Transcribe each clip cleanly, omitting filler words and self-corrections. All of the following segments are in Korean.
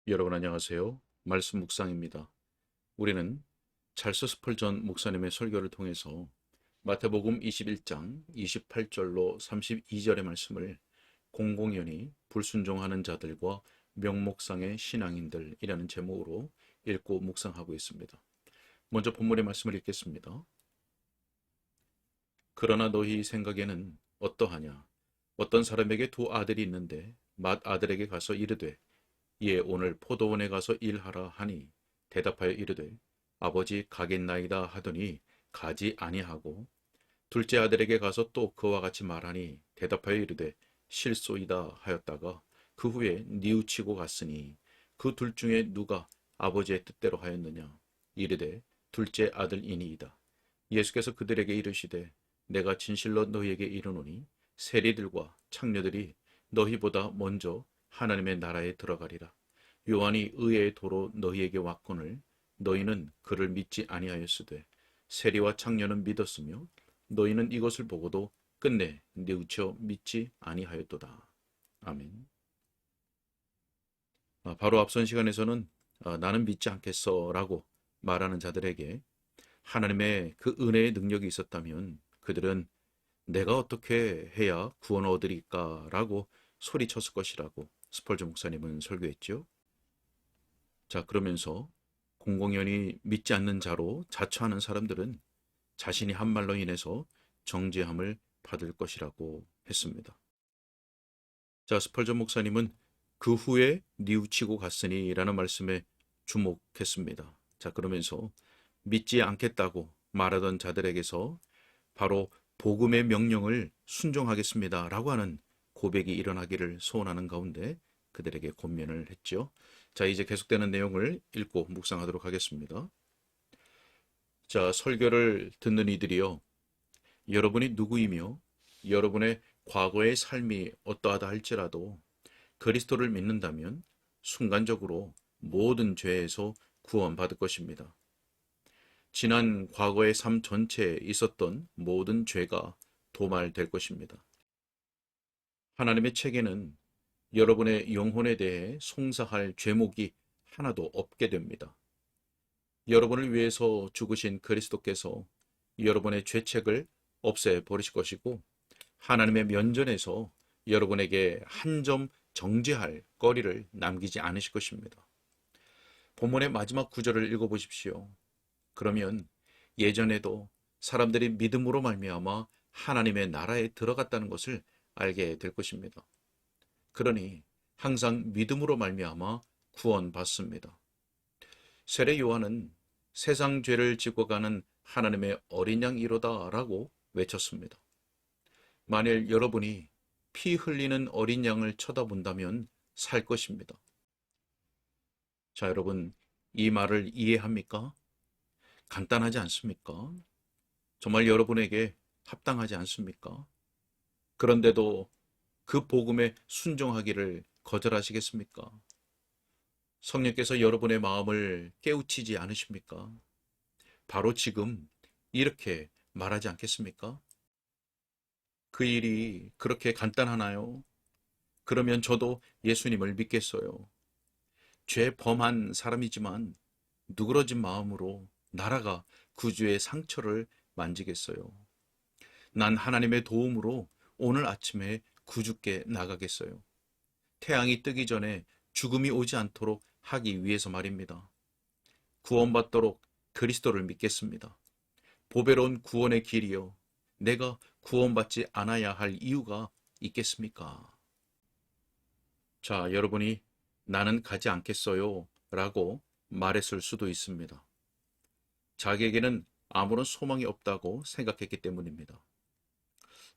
여러분 안녕하세요. 말씀 묵상입니다. 우리는 찰스 스펄전 목사님의 설교를 통해서 마태복음 21장 28절로 32절의 말씀을 공공연히 불순종하는 자들과 명목상의 신앙인들이라는 제목으로 읽고 묵상하고 있습니다. 먼저 본문의 말씀을 읽겠습니다. 그러나 너희 생각에는 어떠하냐? 어떤 사람에게 두 아들이 있는데 맏아들에게 가서 이르되 이에 오늘 포도원에 가서 일하라 하니 대답하여 이르되 아버지 가겠나이다 하더니 가지 아니하고 둘째 아들에게 가서 또 그와 같이 말하니 대답하여 이르되 실소이다 하였다가 그 후에 뉘우치고 갔으니 그 둘 중에 누가 아버지의 뜻대로 하였느냐 이르되 둘째 아들이니이다. 예수께서 그들에게 이르시되 내가 진실로 너희에게 이르노니 세리들과 창녀들이 너희보다 먼저 하나님의 나라에 들어가리라. 요한이 의의 도로 너희에게 왔거늘 너희는 그를 믿지 아니하였으되 세리와 창녀는 믿었으며 너희는 이것을 보고도 끝내 뉘우쳐 믿지 아니하였도다. 아멘. 바로 앞선 시간에서는 나는 믿지 않겠어 라고 말하는 자들에게 하나님의 그 은혜의 능력이 있었다면 그들은 내가 어떻게 해야 구원을 얻으리까 라고 소리쳤을 것이라고 스펄전 목사님은 설교했죠. 자, 그러면서 공공연히 믿지 않는 자로 자처하는 사람들은 자신이 한 말로 인해서 정죄함을 받을 것이라고 했습니다. 자, 스펄전 목사님은 그 후에 뉘우치고 갔으니 라는 말씀에 주목했습니다. 자, 그러면서 믿지 않겠다고 말하던 자들에게서 바로 복음의 명령을 순종하겠습니다 라고 하는 고백이 일어나기를 소원하는 가운데 그들에게 권면을 했죠. 자, 이제 계속되는 내용을 읽고 묵상하도록 하겠습니다. 자, 설교를 듣는 이들이요. 여러분이 누구이며 여러분의 과거의 삶이 어떠하다 할지라도 그리스도를 믿는다면 순간적으로 모든 죄에서 구원받을 것입니다. 지난 과거의 삶 전체에 있었던 모든 죄가 도말될 것입니다. 하나님의 책에는 여러분의 영혼에 대해 송사할 죄목이 하나도 없게 됩니다. 여러분을 위해서 죽으신 그리스도께서 여러분의 죄책을 없애버리실 것이고 하나님의 면전에서 여러분에게 한 점 정죄할 거리를 남기지 않으실 것입니다. 본문의 마지막 구절을 읽어보십시오. 그러면 예전에도 사람들이 믿음으로 말미암아 하나님의 나라에 들어갔다는 것을 알게 될 것입니다. 그러니 항상 믿음으로 말미암아 구원받습니다. 세례 요한은 세상 죄를 짓고 가는 하나님의 어린 양이로다 라고 외쳤습니다. 만일 여러분이 피 흘리는 어린 양을 쳐다본다면 살 것입니다. 자, 여러분, 이 말을 이해합니까? 간단하지 않습니까? 정말 여러분에게 합당하지 않습니까? 그런데도 그 복음에 순종하기를 거절하시겠습니까? 성령께서 여러분의 마음을 깨우치지 않으십니까? 바로 지금 이렇게 말하지 않겠습니까? 그 일이 그렇게 간단하나요? 그러면 저도 예수님을 믿겠어요. 죄 범한 사람이지만 누그러진 마음으로 나라가 구주의 상처를 만지겠어요. 난 하나님의 도움으로 오늘 아침에 구주께 나가겠어요. 태양이 뜨기 전에 죽음이 오지 않도록 하기 위해서 말입니다. 구원받도록 그리스도를 믿겠습니다. 보배로운 구원의 길이요. 내가 구원받지 않아야 할 이유가 있겠습니까? 자, 여러분이 나는 가지 않겠어요 라고 말했을 수도 있습니다. 자기에게는 아무런 소망이 없다고 생각했기 때문입니다.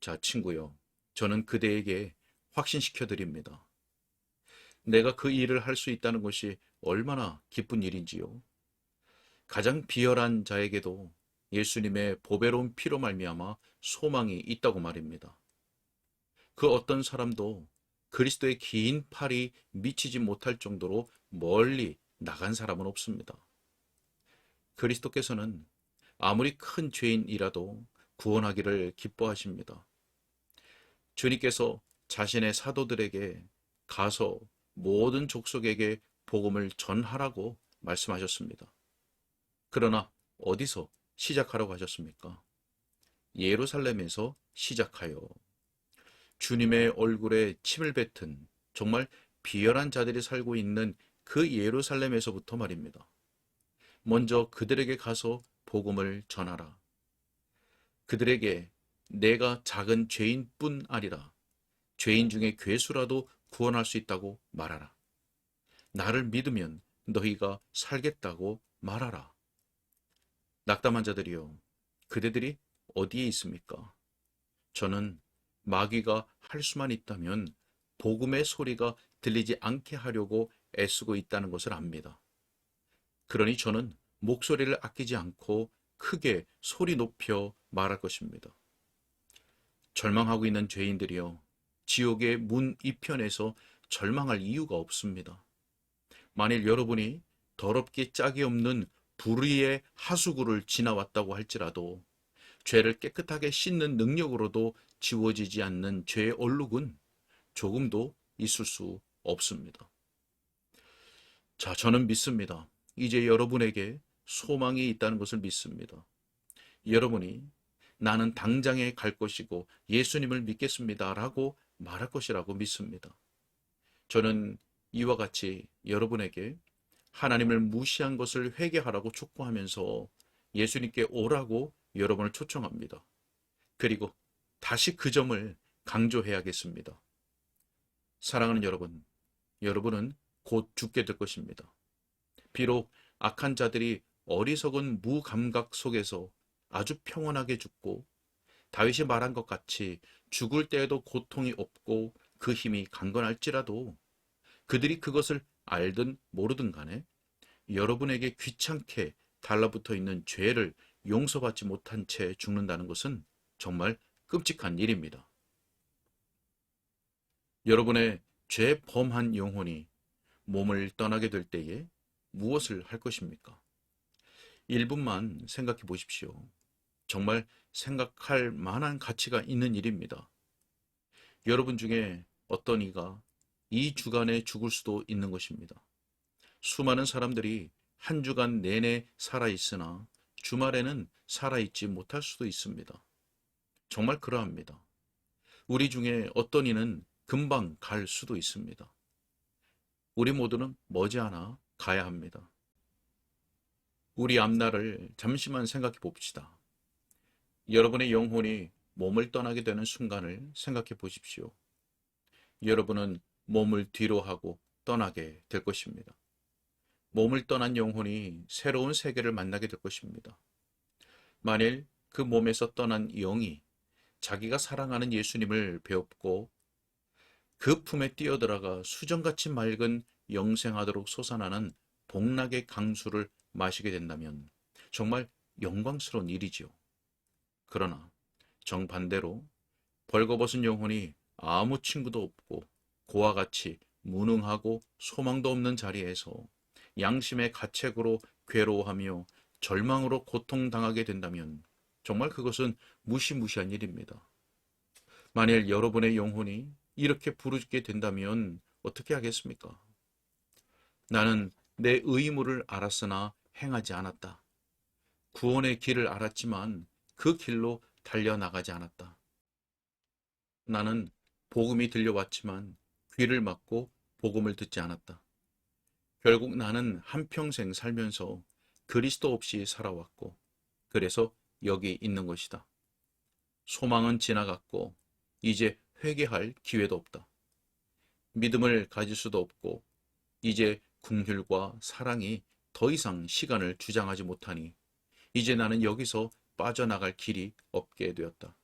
자, 친구요. 저는 그대에게 확신시켜 드립니다. 내가 그 일을 할 수 있다는 것이 얼마나 기쁜 일인지요. 가장 비열한 자에게도 예수님의 보배로운 피로 말미암아 소망이 있다고 말입니다. 그 어떤 사람도 그리스도의 긴 팔이 미치지 못할 정도로 멀리 나간 사람은 없습니다. 그리스도께서는 아무리 큰 죄인이라도 구원하기를 기뻐하십니다. 주님께서 자신의 사도들에게 가서 모든 족속에게 복음을 전하라고 말씀하셨습니다. 그러나 어디서 시작하라고 하셨습니까? 예루살렘에서 시작하여 주님의 얼굴에 침을 뱉은 정말 비열한 자들이 살고 있는 그 예루살렘에서부터 말입니다. 먼저 그들에게 가서 복음을 전하라. 그들에게 내가 작은 죄인뿐 아니라 죄인 중에 괴수라도 구원할 수 있다고 말하라. 나를 믿으면 너희가 살겠다고 말하라. 낙담한 자들이요, 그대들이 어디에 있습니까? 저는 마귀가 할 수만 있다면 복음의 소리가 들리지 않게 하려고 애쓰고 있다는 것을 압니다. 그러니 저는 목소리를 아끼지 않고 크게 소리 높여 말할 것입니다. 절망하고 있는 죄인들이여, 지옥의 문 이편에서 절망할 이유가 없습니다. 만일 여러분이 더럽게 짝이 없는 불의의 하수구를 지나왔다고 할지라도 죄를 깨끗하게 씻는 능력으로도 지워지지 않는 죄의 얼룩은 조금도 있을 수 없습니다. 자, 저는 믿습니다. 이제 여러분에게 소망이 있다는 것을 믿습니다. 여러분이 나는 당장에 갈 것이고 예수님을 믿겠습니다 라고 말할 것이라고 믿습니다. 저는 이와 같이 여러분에게 하나님을 무시한 것을 회개하라고 촉구하면서 예수님께 오라고 여러분을 초청합니다. 그리고 다시 그 점을 강조해야겠습니다. 사랑하는 여러분, 여러분은 곧 죽게 될 것입니다. 비록 악한 자들이 어리석은 무감각 속에서 아주 평온하게 죽고 다윗이 말한 것 같이 죽을 때에도 고통이 없고 그 힘이 강건할지라도 그들이 그것을 알든 모르든 간에 여러분에게 귀찮게 달라붙어 있는 죄를 용서받지 못한 채 죽는다는 것은 정말 끔찍한 일입니다. 여러분의 죄 범한 영혼이 몸을 떠나게 될 때에 무엇을 할 것입니까? 1분만 생각해 보십시오. 정말 생각할 만한 가치가 있는 일입니다. 여러분 중에 어떤 이가 이 주간에 죽을 수도 있는 것입니다. 수많은 사람들이 한 주간 내내 살아있으나 주말에는 살아있지 못할 수도 있습니다. 정말 그러합니다. 우리 중에 어떤 이는 금방 갈 수도 있습니다. 우리 모두는 머지않아 가야 합니다. 우리 앞날을 잠시만 생각해 봅시다. 여러분의 영혼이 몸을 떠나게 되는 순간을 생각해 보십시오. 여러분은 몸을 뒤로 하고 떠나게 될 것입니다. 몸을 떠난 영혼이 새로운 세계를 만나게 될 것입니다. 만일 그 몸에서 떠난 영이 자기가 사랑하는 예수님을 배웠고 그 품에 뛰어들어가 수정같이 맑은 영생하도록 솟아나는 복락의 강수를 마시게 된다면 정말 영광스러운 일이지요. 그러나 정반대로 벌거벗은 영혼이 아무 친구도 없고 고와 같이 무능하고 소망도 없는 자리에서 양심의 가책으로 괴로워하며 절망으로 고통당하게 된다면 정말 그것은 무시무시한 일입니다. 만일 여러분의 영혼이 이렇게 부르짖게 된다면 어떻게 하겠습니까? 나는 내 의무를 알았으나 행하지 않았다. 구원의 길을 알았지만 그 길로 달려나가지 않았다. 나는 복음이 들려왔지만 귀를 막고 복음을 듣지 않았다. 결국 나는 한평생 살면서 그리스도 없이 살아왔고 그래서 여기 있는 것이다. 소망은 지나갔고 이제 회개할 기회도 없다. 믿음을 가질 수도 없고 이제 긍휼과 사랑이 더 이상 시간을 주장하지 못하니 이제 나는 여기서 빠져나갈 길이 없게 되었다.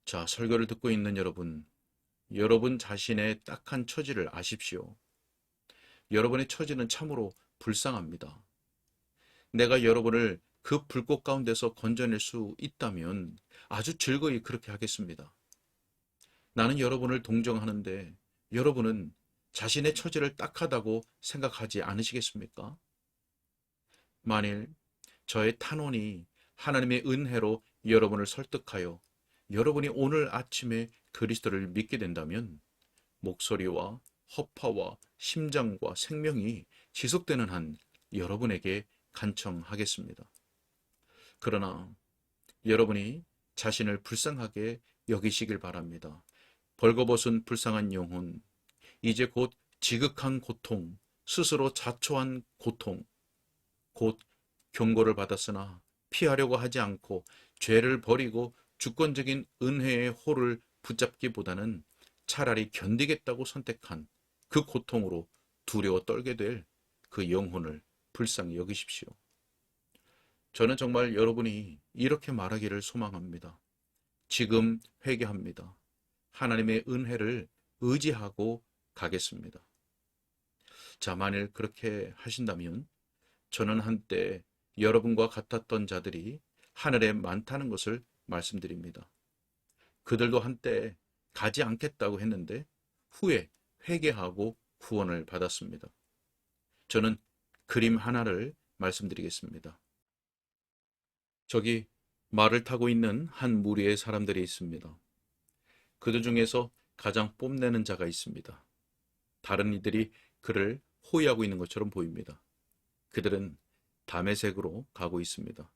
자, 설교를 듣고 있는 여러분, 여러분 자신의 딱한 처지를 아십시오. 여러분의 처지는 참으로 불쌍합니다. 내가 여러분을 그 불꽃 가운데서 건져낼 수 있다면 아주 즐거이 그렇게 하겠습니다. 나는 여러분을 동정하는데 여러분은 자신의 처지를 딱하다고 생각하지 않으시겠습니까? 만일 저의 탄원이 하나님의 은혜로 여러분을 설득하여 여러분이 오늘 아침에 그리스도를 믿게 된다면 목소리와 허파와 심장과 생명이 지속되는 한 여러분에게 간청하겠습니다. 그러나 여러분이 자신을 불쌍하게 여기시길 바랍니다. 벌거벗은 불쌍한 영혼, 이제 곧 지극한 고통, 스스로 자초한 고통, 곧 경고를 받았으나 피하려고 하지 않고 죄를 버리고 주권적인 은혜의 호를 붙잡기보다는 차라리 견디겠다고 선택한 그 고통으로 두려워 떨게 될 그 영혼을 불쌍히 여기십시오. 저는 정말 여러분이 이렇게 말하기를 소망합니다. 지금 회개합니다. 하나님의 은혜를 의지하고 가겠습니다. 자, 만일 그렇게 하신다면 저는 한때 여러분과 같았던 자들이 하늘에 많다는 것을 말씀드립니다. 그들도 한때 가지 않겠다고 했는데 후에 회개하고 구원을 받았습니다. 저는 그림 하나를 말씀드리겠습니다. 저기 말을 타고 있는 한 무리의 사람들이 있습니다. 그들 중에서 가장 뽐내는 자가 있습니다. 다른 이들이 그를 호위하고 있는 것처럼 보입니다. 그들은 다메섹으로 가고 있습니다.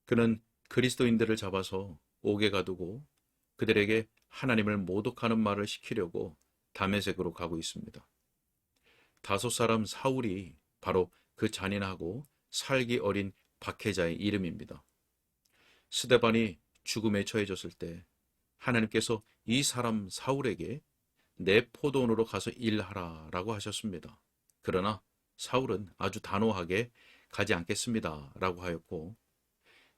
그는 그리스도인들을 잡아서 옥에 가두고 그들에게 하나님을 모독하는 말을 시키려고 다메섹으로 가고 있습니다. 다소 사람 사울이 바로 그 잔인하고 살기 어린 박해자의 이름입니다. 스데반이 죽음에 처해졌을 때 하나님께서 이 사람 사울에게 내 포도원으로 가서 일하라 라고 하셨습니다. 그러나 사울은 아주 단호하게 가지 않겠습니다 라고 하였고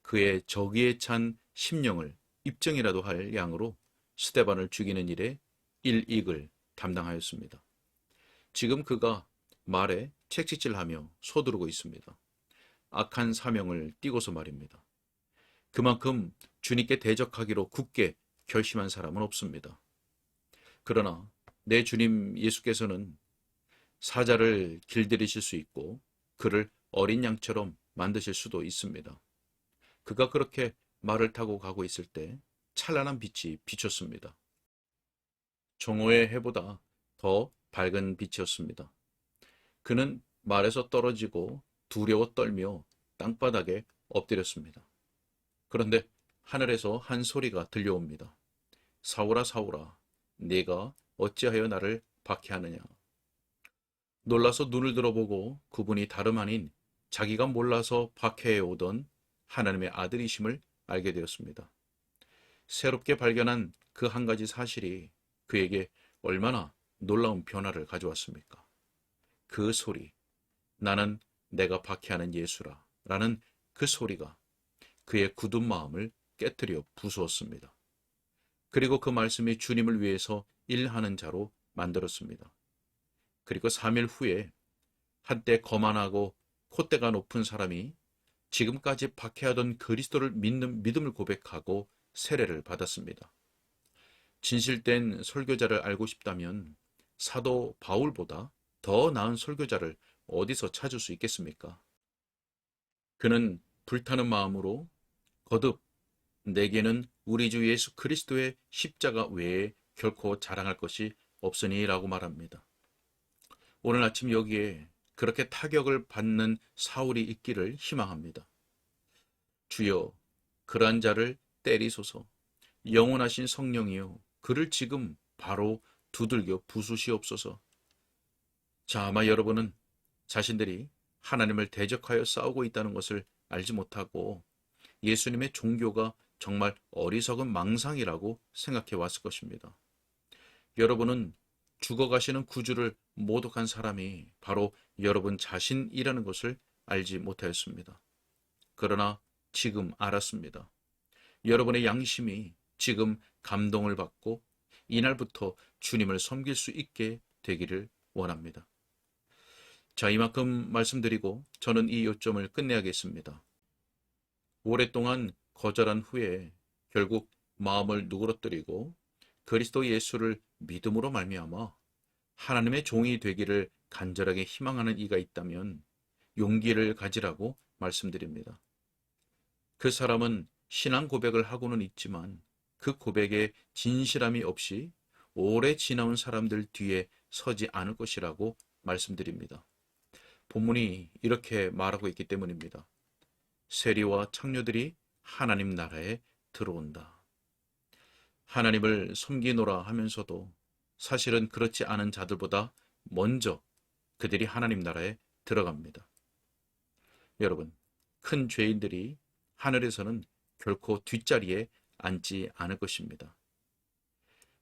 그의 저기에 찬 심령을 입증이라도 할 양으로 스데반을 죽이는 일에 일익을 담당하였습니다. 지금 그가 말에 채찍질하며 서두르고 있습니다. 악한 사명을 띠고서 말입니다. 그만큼 주님께 대적하기로 굳게 결심한 사람은 없습니다. 그러나 내 주님 예수께서는 사자를 길들이실 수 있고 그를 어린 양처럼 만드실 수도 있습니다. 그가 그렇게 말을 타고 가고 있을 때 찬란한 빛이 비쳤습니다. 정오의 해보다 더 밝은 빛이었습니다. 그는 말에서 떨어지고 두려워 떨며 땅바닥에 엎드렸습니다. 그런데 하늘에서 한 소리가 들려옵니다. 사울아 사울아 네가 어찌하여 나를 박해하느냐. 놀라서 눈을 들어보고 그분이 다름 아닌 자기가 몰라서 박해해 오던 하나님의 아들이심을 알게 되었습니다. 새롭게 발견한 그 한 가지 사실이 그에게 얼마나 놀라운 변화를 가져왔습니까? 그 소리, 나는 내가 박해하는 예수라 라는 그 소리가 그의 굳은 마음을 깨뜨려 부수었습니다. 그리고 그 말씀이 주님을 위해서 일하는 자로 만들었습니다. 그리고 3일 후에 한때 거만하고 콧대가 높은 사람이 지금까지 박해하던 그리스도를 믿는 믿음을 고백하고 세례를 받았습니다. 진실된 설교자를 알고 싶다면 사도 바울보다 더 나은 설교자를 어디서 찾을 수 있겠습니까? 그는 불타는 마음으로 거듭 내게는 우리 주 예수 그리스도의 십자가 외에 결코 자랑할 것이 없으니 라고 말합니다. 오늘 아침 여기에 그렇게 타격을 받는 사울이 있기를 희망합니다. 주여 그러한 자를 때리소서. 영원하신 성령이여 그를 지금 바로 두들겨 부수시옵소서. 자, 아마 여러분은 자신들이 하나님을 대적하여 싸우고 있다는 것을 알지 못하고 예수님의 종교가 정말 어리석은 망상이라고 생각해 왔을 것입니다. 여러분은 죽어가시는 구주를 모독한 사람이 바로 여러분 자신이라는 것을 알지 못하였습니다. 그러나 지금 알았습니다. 여러분의 양심이 지금 감동을 받고 이날부터 주님을 섬길 수 있게 되기를 원합니다. 자, 이만큼 말씀드리고 저는 이 요점을 끝내야겠습니다. 오랫동안 거절한 후에 결국 마음을 누그러뜨리고 그리스도 예수를 믿음으로 말미암아 하나님의 종이 되기를 간절하게 희망하는 이가 있다면 용기를 가지라고 말씀드립니다. 그 사람은 신앙 고백을 하고는 있지만 그 고백에 진실함이 없이 오래 지나온 사람들 뒤에 서지 않을 것이라고 말씀드립니다. 본문이 이렇게 말하고 있기 때문입니다. 세리와 창녀들이 하나님 나라에 들어온다. 하나님을 섬기노라 하면서도 사실은 그렇지 않은 자들보다 먼저 그들이 하나님 나라에 들어갑니다. 여러분, 큰 죄인들이 하늘에서는 결코 뒷자리에 앉지 않을 것입니다.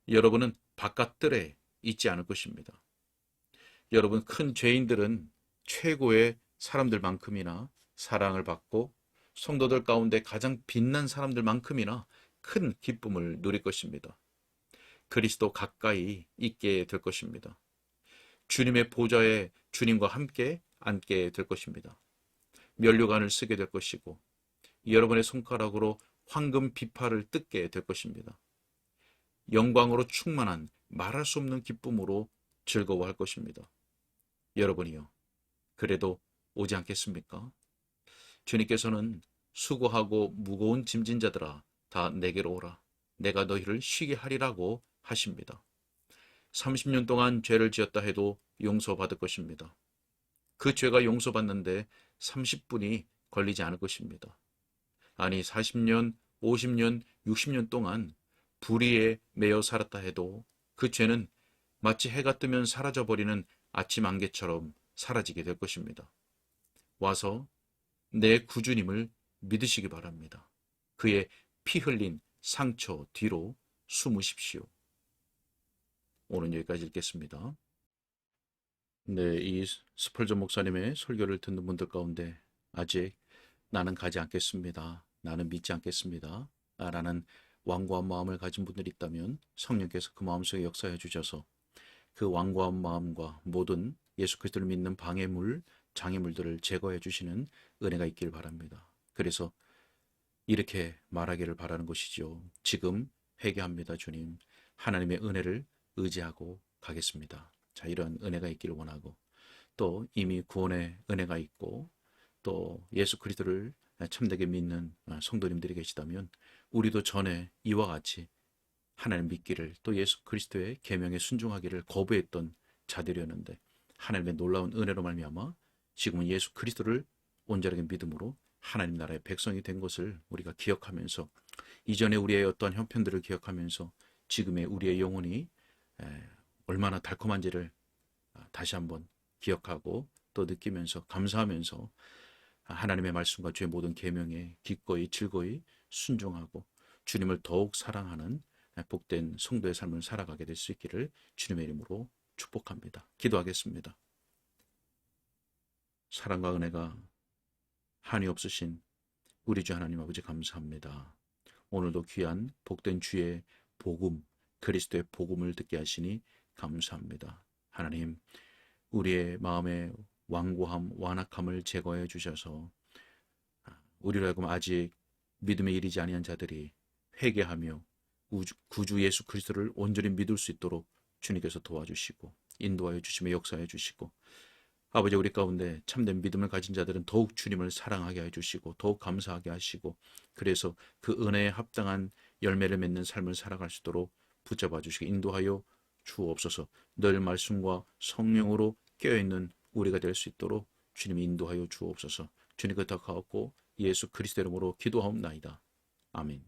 여러분은 바깥들에 있지 않을 것입니다. 여러분, 큰 죄인들은 최고의 사람들만큼이나 사랑을 받고 성도들 가운데 가장 빛난 사람들만큼이나 큰 기쁨을 누릴 것입니다. 그리스도 가까이 있게 될 것입니다. 주님의 보좌에 주님과 함께 앉게 될 것입니다. 면류관을 쓰게 될 것이고 여러분의 손가락으로 황금 비파를 뜯게 될 것입니다. 영광으로 충만한 말할 수 없는 기쁨으로 즐거워할 것입니다. 여러분이요, 그래도 오지 않겠습니까? 주님께서는 수고하고 무거운 짐진 자들아 다 내게로 오라. 내가 너희를 쉬게 하리라고 하십니다. 30년 동안 죄를 지었다 해도 용서받을 것입니다. 그 죄가 용서받는데 30분이 걸리지 않을 것입니다. 아니 40년, 50년, 60년 동안 불의에 매여 살았다 해도 그 죄는 마치 해가 뜨면 사라져버리는 아침 안개처럼 사라지게 될 것입니다. 와서 내 구주님을 믿으시기 바랍니다. 그의 피 흘린 상처 뒤로 숨으십시오. 오늘 여기까지 읽겠습니다. 네, 이 스펄전 목사님의 설교를 듣는 분들 가운데 아직 나는 가지 않겠습니다. 나는 믿지 않겠습니다. 라는 완고한 마음을 가진 분들이 있다면 성령께서 그 마음속에 역사해 주셔서 그 완고한 마음과 모든 예수 그리스도를 믿는 방해물, 장애물들을 제거해 주시는 은혜가 있길 바랍니다. 그래서 이렇게 말하기를 바라는 것이죠. 지금 회개합니다, 주님. 하나님의 은혜를 의지하고 가겠습니다. 자, 이런 은혜가 있기를 원하고 또 이미 구원의 은혜가 있고 또 예수 그리스도를 참되게 믿는 성도님들이 계시다면 우리도 전에 이와 같이 하나님 믿기를 또 예수 그리스도의 계명에 순종하기를 거부했던 자들이었는데 하나님의 놀라운 은혜로 말미암아 지금은 예수 그리스도를 온전하게 믿음으로 하나님 나라의 백성이 된 것을 우리가 기억하면서 이전에 우리의 어떠한 형편들을 기억하면서 지금의 우리의 영혼이 얼마나 달콤한지를 다시 한번 기억하고 또 느끼면서 감사하면서 하나님의 말씀과 주의 모든 계명에 기꺼이 즐거이 순종하고 주님을 더욱 사랑하는 복된 성도의 삶을 살아가게 될 수 있기를 주님의 이름으로 축복합니다. 기도하겠습니다. 사랑과 은혜가 한이 없으신 우리 주 하나님 아버지 감사합니다. 오늘도 귀한 복된 주의 복음, 그리스도의 복음을 듣게 하시니 감사합니다. 하나님, 우리의 마음의 완고함, 완악함을 제거해 주셔서 우리로 하여금 아직 믿음에 이르지 아니한 자들이 회개하며 구주 예수 그리스도를 온전히 믿을 수 있도록 주님께서 도와주시고 인도하여 주시며 역사해 주시고 아버지 우리 가운데 참된 믿음을 가진 자들은 더욱 주님을 사랑하게 해주시고 더욱 감사하게 하시고 그래서 그 은혜에 합당한 열매를 맺는 삶을 살아갈 수 있도록 붙잡아 주시고 인도하여 주옵소서. 늘 말씀과 성령으로 깨어있는 우리가 될 수 있도록 주님이 인도하여 주옵소서. 주님 그 덕하옵고 예수 그리스도 이름으로 기도하옵나이다. 아멘.